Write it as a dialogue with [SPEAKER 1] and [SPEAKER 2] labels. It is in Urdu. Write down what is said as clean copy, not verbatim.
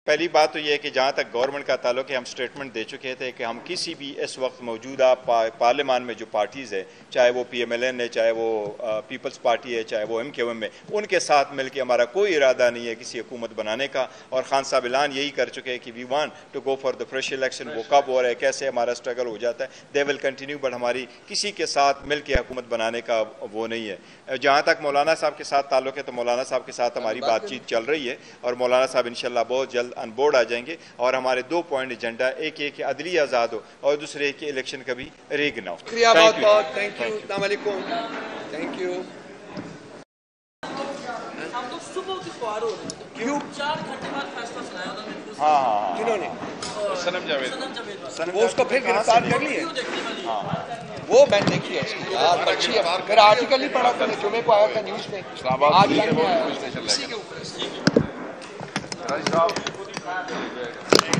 [SPEAKER 1] پہلی بات تو یہ ہے کہ جہاں تک گورنمنٹ کا تعلق ہے ہم سٹیٹمنٹ دے چکے تھے کہ ہم کسی بھی اس وقت موجودہ پارلیمان میں جو پارٹیز ہے چاہے وہ پی ایم ایل این ہے چاہے وہ پیپلز پارٹی ہے چاہے وہ ایم کیو ایم ہے ان کے ساتھ مل کے ہمارا کوئی ارادہ نہیں ہے کسی حکومت بنانے کا اور خان صاحب اعلان یہی کر چکے ہیں کہ we want to go for the fresh election وہ کب ہو رہا ہے کیسے ہمارا اسٹرگل ہو جاتا ہے دے ول کنٹینیو بٹ ہماری کسی کے ساتھ مل کے حکومت بنانے کا وہ نہیں ہے جہاں تک مولانا صاحب کے ساتھ تعلق ہے تو مولانا صاحب کے ساتھ ہماری بات چیت چل رہی ہے اور مولانا صاحب انشاءاللہ بہت جلد آن بورڈ آ جائیں گے اور ہمارے 2 پوائنٹ ایجنڈا ایک یہ کہ عدلیہ آزاد ہو اور دوسرے کہ الیکشن کبھی ریگ نہ ہو
[SPEAKER 2] شکریہ بہت بہت تھینک یو السلام علیکم تھینک یو
[SPEAKER 3] ہم تو صبح کی خوار ہو رہے ہیں کیوں 4 گھنٹے بعد فیصلہ سنایا انہوں نے
[SPEAKER 1] ہاں
[SPEAKER 2] کنہوں نے
[SPEAKER 4] سنم جاوید
[SPEAKER 2] وہ اس کو پھر گرفتار کر لیے وہ میں نے دیکھی ہے اس کی یار اچھی ہے میرا آرٹیکل ہی پڑھا تھا جمعے کو آیا تھا نیوز میں
[SPEAKER 4] اسلام آباد
[SPEAKER 2] آج
[SPEAKER 4] پولیس اسٹیشن لے گئے